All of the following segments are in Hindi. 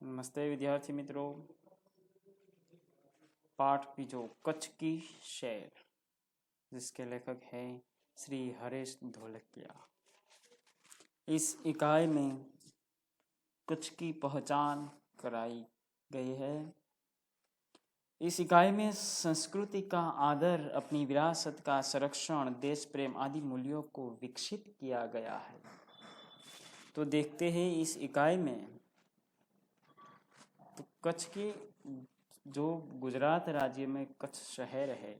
नमस्ते विद्यार्थी मित्रों। पाठ बीजो कच्छ की शेर, जिसके लेखक हैं श्री हरेश ढोलकिया। इस इकाई में कच्छ की पहचान कराई गई है। इस इकाई में संस्कृति का आदर, अपनी विरासत का संरक्षण, देश प्रेम आदि मूल्यों को विकसित किया गया है। तो देखते हैं इस इकाई में तो कच्छ की जो गुजरात राज्य में कच्छ शहर है,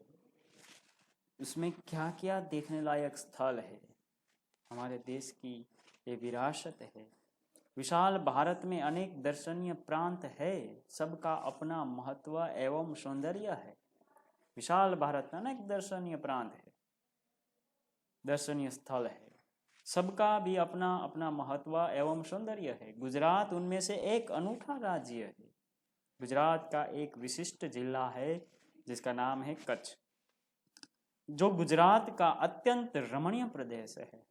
उसमें क्या क्या देखने लायक स्थल है। हमारे देश की ये विरासत है। विशाल भारत में अनेक दर्शनीय प्रांत है, सबका अपना महत्व एवं सौंदर्य है। विशाल भारत में अनेक दर्शनीय प्रांत है, दर्शनीय स्थल है, सबका भी अपना अपना महत्व एवं सौंदर्य है। गुजरात उनमें से एक अनूठा राज्य है। गुजरात का एक विशिष्ट जिला है जिसका नाम है कच्छ, जो गुजरात का अत्यंत रमणीय प्रदेश है।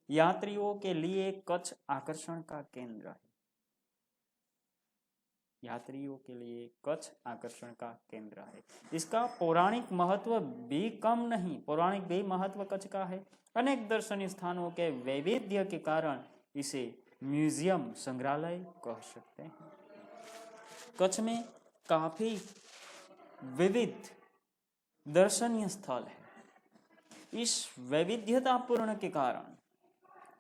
यात्रियों के लिए कच्छ आकर्षण का केंद्र है। यात्रियों के लिए कच्छ आकर्षण का केंद्र है। इसका पौराणिक महत्व भी कम नहीं, पौराणिक भी महत्व कच्छ का है। अनेक दर्शनीय स्थानों के वैविध्य के कारण इसे म्यूजियम, संग्रहालय कह सकते हैं। कच्छ में काफी विविध दर्शनीय स्थल है। इस वैविध्यतापूर्ण के कारण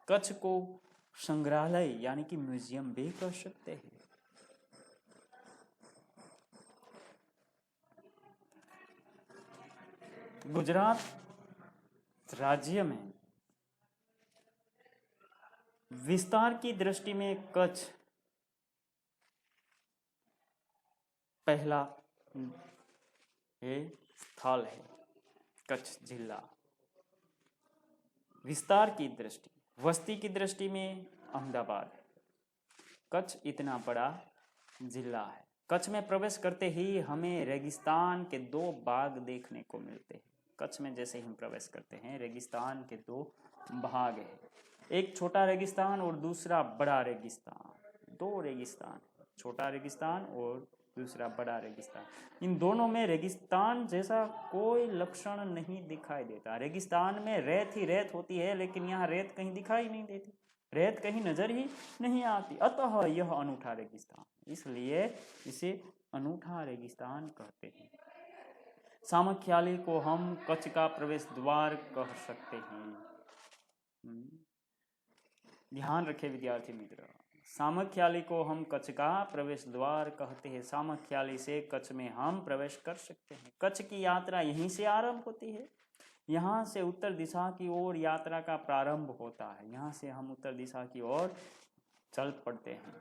कच्छ को संग्रहालय यानी कि म्यूजियम भी कह सकते हैं। गुजरात राज्य में विस्तार की दृष्टि में कच्छ पहला स्थल है। कच्छ जिला विस्तार की दृष्टि, वस्ती की दृष्टि में अहमदाबाद है। कच्छ इतना बड़ा जिला है। कच्छ में प्रवेश करते ही हमें रेगिस्तान के दो भाग देखने को मिलते हैं। कच्छ में जैसे ही हम प्रवेश करते हैं, रेगिस्तान के दो भाग हैं। एक छोटा रेगिस्तान और दूसरा बड़ा रेगिस्तान। दो रेगिस्तान, छोटा रेगिस्तान और दूसरा बड़ा रेगिस्तान। इन दोनों में रेगिस्तान जैसा कोई लक्षण नहीं दिखाई देता। रेगिस्तान में रेत ही रेत होती है, लेकिन यहाँ रेत कहीं दिखाई नहीं देती, रेत कहीं नजर ही नहीं आती। अतः यह अनूठा रेगिस्तान, इसलिए इसे अनूठा रेगिस्तान कहते हैं। सामख्याली को हम कच्छ का प्रवेश द्वार कह सकते हैं। ध्यान रखें विद्यार्थी मित्र, सामख्याली को हम कच्छ का प्रवेश द्वार कहते हैं। सामख्याली से कच्छ में हम प्रवेश कर सकते हैं। कच्छ की यात्रा यहीं से आरंभ होती है। यहाँ से उत्तर दिशा की ओर यात्रा का प्रारंभ होता है। यहाँ से हम उत्तर दिशा की ओर चल पड़ते हैं।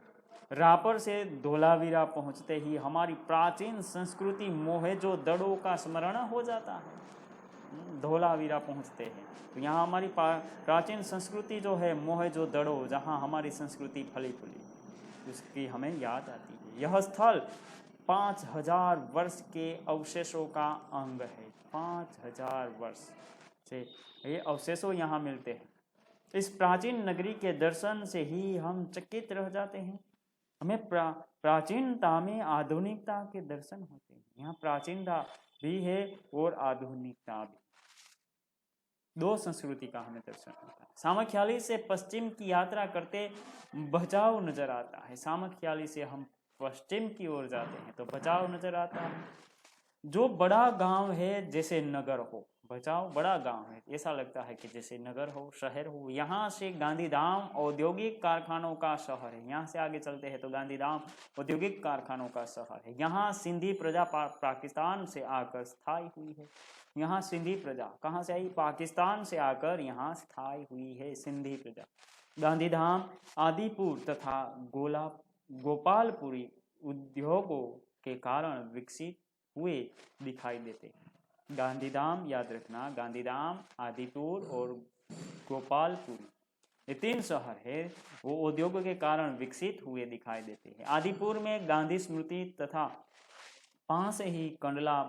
रापर से धोलावीरा पहुँचते ही हमारी प्राचीन संस्कृति मोहेंजोदड़ो का स्मरण हो जाता है। धोलावीरा पहुँचते हैं तो यहाँ हमारी प्राचीन संस्कृति जो है मोहेंजोदड़ो, जहाँ हमारी संस्कृति फली फूली, उसकी हमें याद आती है। यह स्थल 5000 वर्ष के अवशेषों का अंग है। 5000 वर्ष से ये अवशेषों यहाँ मिलते हैं। इस प्राचीन नगरी के दर्शन से ही हम चकित रह जाते हैं। हमें प्राचीनता में आधुनिकता के दर्शन होते हैं। यहाँ प्राचीनता भी है और आधुनिकता भी, दो संस्कृति का हमें दर्शन होता है। सामख्याली से पश्चिम की यात्रा करते भचाऊ नजर आता है। सामख्याली से हम पश्चिम की ओर जाते हैं तो भचाऊ नजर आता है, जो बड़ा गांव है, जैसे नगर हो। भचाऊ बड़ा गांव है, ऐसा लगता है कि जैसे नगर हो, शहर हो। यहाँ से गांधीधाम औद्योगिक कारखानों का शहर है। यहाँ से आगे चलते हैं तो गांधीधाम औद्योगिक कारखानों का शहर है। यहाँ सिंधी प्रजा पाकिस्तान से आकर स्थायी हुई है। यहाँ सिंधी प्रजा कहाँ से आई? पाकिस्तान से आकर यहाँ स्थायी हुई है सिंधी प्रजा। गांधीधाम आदिपुर तथा गोपालपुरी उद्योगों के कारण विकसित हुए दिखाई देते हैं। गांधीधाम याद रखना, गांधीधाम, आदिपुर और गोपालपुरी, ये 3 शहर है, वो उद्योगों के कारण विकसित हुए दिखाई देते हैं। आदिपुर में गांधी स्मृति तथा पास ही कंडला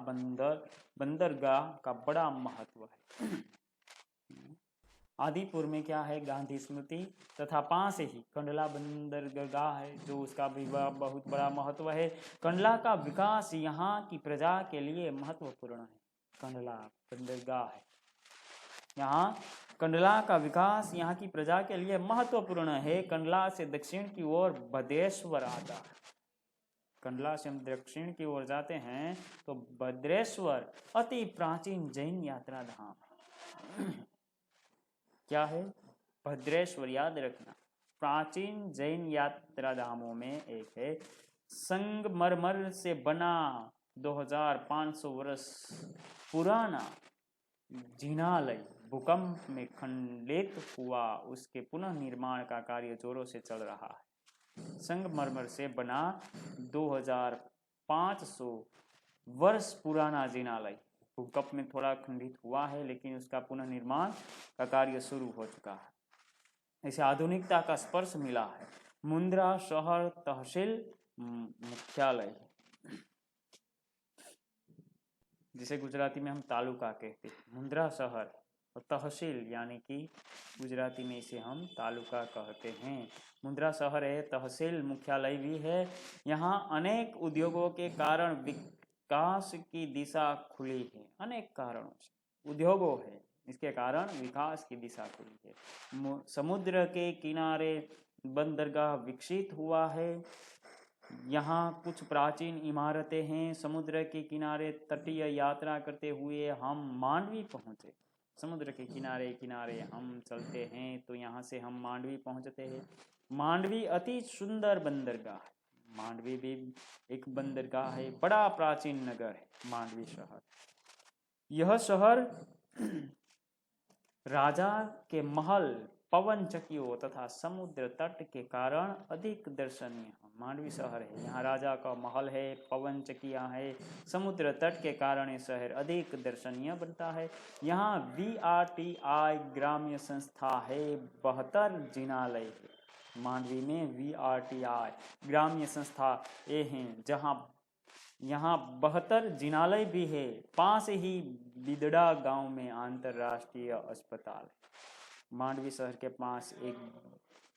बंदरगाह का बड़ा महत्व है। आदिपुर में क्या है, गांधी स्मृति, तथा पास ही कंडला बंदरगाह है जो उसका भी बहुत बड़ा महत्व है। कंडला का विकास यहाँ की प्रजा के लिए महत्वपूर्ण है। कंडला बंदरगाह है, यहाँ कंडला का विकास यहाँ की प्रजा के लिए महत्वपूर्ण है। कंडला से दक्षिण की ओर भद्रेश्वर आता है। कंडला से हम दक्षिण की ओर जाते हैं तो भद्रेश्वर अति प्राचीन जैन यात्रा धाम है। क्या है? भद्रेश्वर, याद रखना, प्राचीन जैन यात्रा धामों में एक है। संगमरमर से बना 2500 वर्ष पुराना जिनालय भूकंप में खंडित हुआ, उसके पुनः निर्माण का कार्य जोरों से चल रहा है। संगमरमर से बना 2500 वर्ष पुराना जिनालय भूकंप में थोड़ा खंडित हुआ है, लेकिन उसका पुनः निर्माण का कार्य शुरू हो चुका है। इसे आधुनिकता का स्पर्श मिला है। मुंद्रा शहर तहसील मुख्यालय, जिसे गुजराती में हम तालुका कहते हैं। मुंद्रा शहर और तहसील यानी कि गुजराती में इसे हम तालुका कहते हैं। मुंद्रा शहर है, तहसील मुख्यालय भी है। यहाँ अनेक उद्योगों के कारण विकास की दिशा खुली है। अनेक कारणों से उद्योगों है, इसके कारण विकास की दिशा खुली है। समुद्र के किनारे बंदरगाह विकसित हुआ है। यहाँ कुछ प्राचीन इमारतें हैं। समुद्र के किनारे तटीय यात्रा करते हुए हम मांडवी पहुँचे। समुद्र के किनारे किनारे हम चलते हैं तो यहाँ से हम मांडवी पहुँचते हैं। मांडवी अति सुंदर बंदरगाह है। मांडवी भी एक बंदरगाह है, बड़ा प्राचीन नगर है मांडवी शहर। यह शहर राजा के महल, पवन चक्कियों तथा समुद्र तट के कारण अधिक दर्शनीय मांडवी शहर है। यहाँ राजा का महल है, पवन चक्कियाँ है, समुद्र तट के कारण ये शहर अधिक दर्शनीय बनता है। यहाँ VRTI ग्राम्य संस्था है, 72 जिनालय है। मांडवी में VRTI ग्राम्य संस्था ये हैं, जहाँ यहाँ 72 जिनालय भी है। पास ही बिदड़ा गांव में अंतर्राष्ट्रीय अस्पताल है। मांडवी शहर के पास एक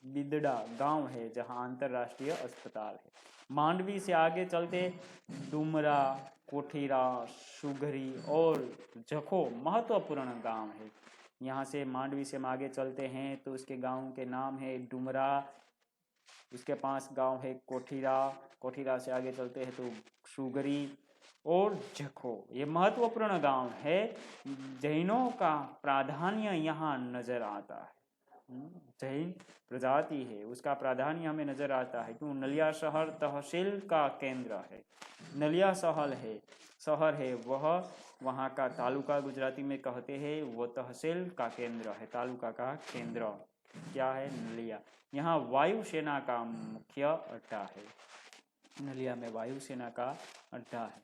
बिदड़ा गांव है जहां अंतर्राष्ट्रीय अस्पताल है। मांडवी से आगे चलते डुमरा, कोठीरा, सुघरी और जखो महत्वपूर्ण गांव है। यहाँ से मांडवी से हम आगे चलते हैं तो उसके गांव के नाम है डुमरा, उसके पास गांव है कोठीरा, कोठीरा से आगे चलते हैं तो सुगरी और जखो। ये महत्वपूर्ण गांव है। जैनों का प्राधान्य यहाँ नजर आता है। जैन प्रजाति है, उसका प्राधान्य हमें नजर आता है। क्यों? नलिया शहर तहसील का केंद्र है। नलिया शहर है वह वहाँ का तालुका गुजराती में कहते हैं, वो तहसील का केंद्र है, तालुका का केंद्र क्या है? नलिया। यहाँ वायुसेना का मुख्य अड्डा है। नलिया में वायुसेना का अड्डा है।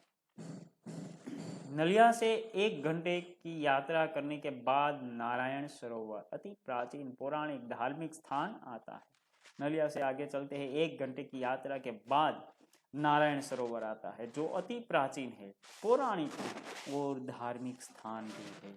नलिया से 1 घंटे की यात्रा करने के बाद नारायण सरोवर, अति प्राचीन पौराणिक धार्मिक स्थान आता है। नलिया से आगे चलते हैं, 1 घंटे की यात्रा के बाद नारायण सरोवर आता है, जो अति प्राचीन है, पौराणिक और धार्मिक स्थान भी है।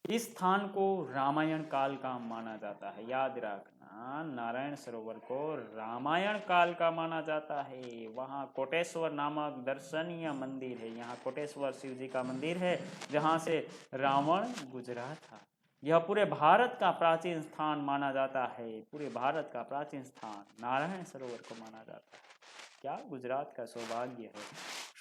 इस स्थान को रामायण काल का माना जाता है। याद रखना, नारायण सरोवर को रामायण काल का माना जाता है। वहाँ कोटेश्वर नामक दर्शनीय मंदिर है। यहाँ कोटेश्वर शिव जी का मंदिर है, जहाँ से रावण गुजरा था। यह पूरे भारत का प्राचीन स्थान माना जाता है। पूरे भारत का प्राचीन स्थान नारायण सरोवर को माना जाता है। क्या गुजरात का सौभाग्य है।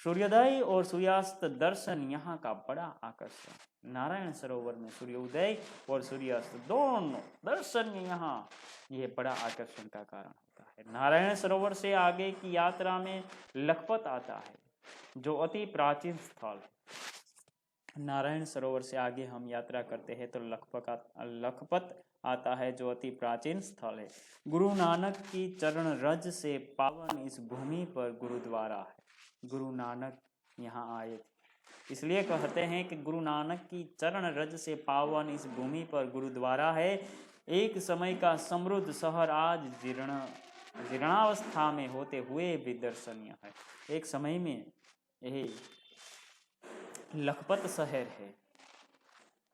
सूर्योदय और सूर्यास्त दर्शन यहाँ का बड़ा आकर्षण। नारायण सरोवर में सूर्योदय और सूर्यास्त दोनों दर्शन यहाँ ये बड़ा आकर्षण का कारण होता है। नारायण सरोवर से आगे की यात्रा में लखपत आता है, जो अति प्राचीन स्थल है। नारायण सरोवर से आगे हम यात्रा करते हैं तो लखपत आता है, जो अति प्राचीन स्थल है। गुरु नानक की चरण रज से पावन इस भूमि पर गुरुद्वारा है। गुरु नानक यहाँ आए थे, इसलिए कहते हैं कि गुरु नानक की चरण रज से पावन इस भूमि पर गुरुद्वारा है। एक समय का समृद्ध शहर आज जीर्णावस्था में होते हुए भी दर्शनीय है। एक समय में यही लखपत शहर है,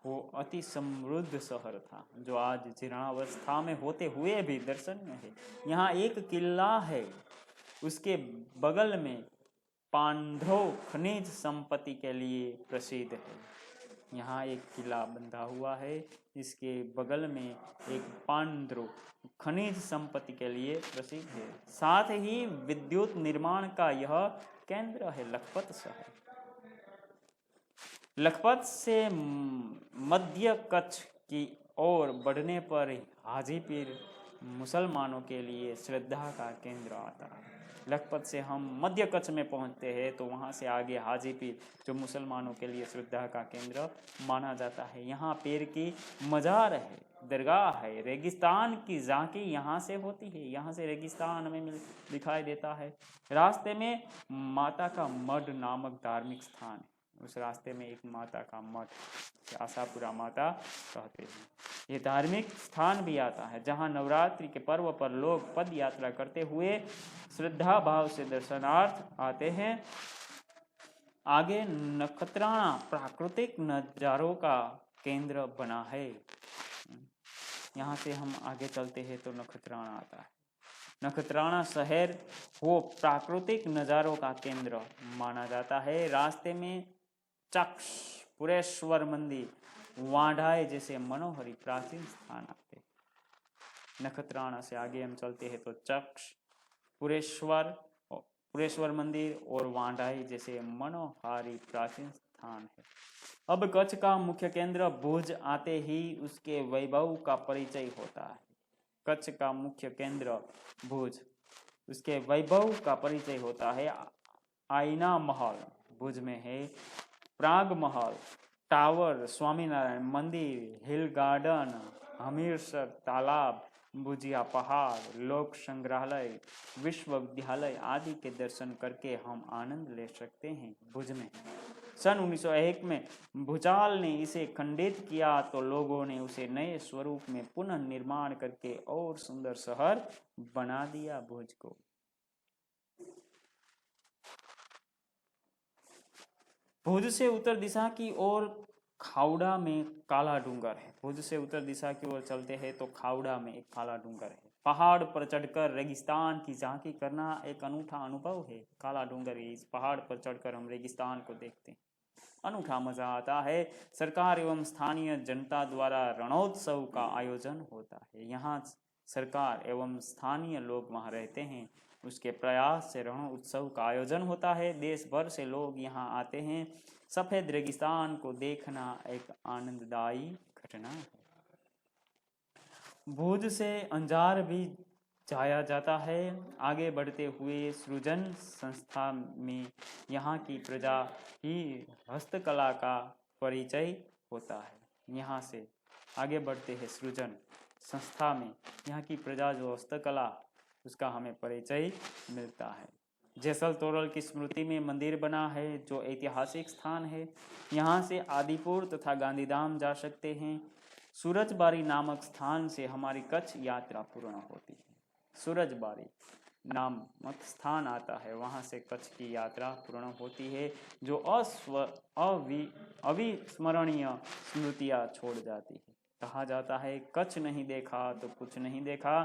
वो अति समृद्ध शहर था जो आज जीर्णावस्था में होते हुए भी दर्शनीय है। यहाँ एक किला है, उसके बगल में पांडव खनिज संपत्ति के लिए प्रसिद्ध है। यहाँ एक किला बंधा हुआ है, इसके बगल में एक पांडव खनिज संपत्ति के लिए प्रसिद्ध है। साथ ही विद्युत निर्माण का यह केंद्र है लखपत शहर। लखपत से मध्य कच्छ की ओर बढ़ने पर हाजीपीर मुसलमानों के लिए श्रद्धा का केंद्र आता है। लखपत से हम मध्य कच्छ में पहुंचते हैं तो वहां से आगे हाजीपीर जो मुसलमानों के लिए श्रद्धा का केंद्र माना जाता है। यहाँ पीर की मजार है, दरगाह है, रेगिस्तान की झांकी यहाँ से होती है। यहाँ से रेगिस्तान हमें दिखाई देता है। रास्ते में माता का मठ नामक धार्मिक स्थान है। उस रास्ते में एक माता का मठ आशापुरा माता कहते हैं। ये धार्मिक स्थान भी आता है जहाँ नवरात्रि के पर्व पर लोग पद यात्रा करते हुए श्रद्धा भाव से दर्शनार्थ आते हैं। आगे नखत्राना प्राकृतिक नजारों का केंद्र बना है। यहाँ से हम आगे चलते हैं तो नखत्राना आता है। नखत्राना शहर वो प्राकृतिक नजारों का केंद्र माना जाता है। रास्ते में चक्ष, पुरेश्वर मंदिर, वाढ़ाई जैसे मनोहरी प्राचीन स्थान आते हैं। नखत्राना से आगे हम चलते हैं तो चक्ष, पुरेश्वर मंदिर और वाढ़ाई जैसे मनोहारी प्राचीन स्थान है। अब कच्छ का मुख्य केंद्र भुज आते ही उसके वैभव का परिचय होता है। कच्छ का मुख्य केंद्र भुज, उसके वैभव का परिचय होता है। आईना महल भुज में है, प्राग महल, टावर, स्वामीनारायण मंदिर, हिल गार्डन, हमीरसर तालाब, भुजिया पहाड़, लोक संग्रहालय, विश्वविद्यालय आदि के दर्शन करके हम आनंद ले सकते हैं। भुज में सन 1901 में भूचाल ने इसे खंडित किया तो लोगों ने उसे नए स्वरूप में पुनः निर्माण करके और सुंदर शहर बना दिया भुज को। भुज से उत्तर दिशा की ओर खाउड़ा में काला डूंगर है। भुज से उत्तर दिशा की ओर चलते हैं तो खाउड़ा में एक काला डूंगर है। पहाड़ पर चढ़कर रेगिस्तान की झांकी करना एक अनूठा अनुभव है। काला डूंगर, इस पहाड़ पर चढ़कर हम रेगिस्तान को देखते हैं, अनूठा मजा आता है। सरकार एवं स्थानीय जनता द्वारा रणोत्सव का आयोजन होता है। यहाँ सरकार एवं स्थानीय लोग वहाँ रहते हैं, उसके प्रयास से रण उत्सव का आयोजन होता है। देश भर से लोग यहाँ आते हैं। सफेद रेगिस्तान को देखना एक आनंददायी घटना है। भुज से अंजार भी जाया जाता है। आगे बढ़ते हुए सृजन संस्था में यहाँ की प्रजा ही हस्तकला का परिचय होता है। यहाँ से आगे बढ़ते हैं सृजन संस्था में यहाँ की प्रजा जो हस्तकला उसका हमें परिचय मिलता है। जैसल तोरल की स्मृति में मंदिर बना है जो ऐतिहासिक स्थान है। यहाँ से आदिपुर तथा गांधीधाम जा सकते हैं। सूरजबारी नामक स्थान से हमारी कच्छ यात्रा पूर्ण होती है। सूरजबारी नामक स्थान आता है, वहाँ से कच्छ की यात्रा पूर्ण होती है जो अविस्मरणीय स्मृतियाँ छोड़ जाती है। कहा जाता है कच्छ नहीं देखा तो कुछ नहीं देखा।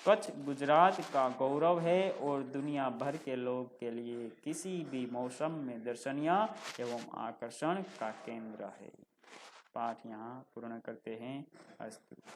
कच्छ गुजरात का गौरव है और दुनिया भर के लोग के लिए किसी भी मौसम में दर्शनीय एवं आकर्षण का केंद्र है। पाठ यहाँ पूर्ण करते हैं। अस्तु।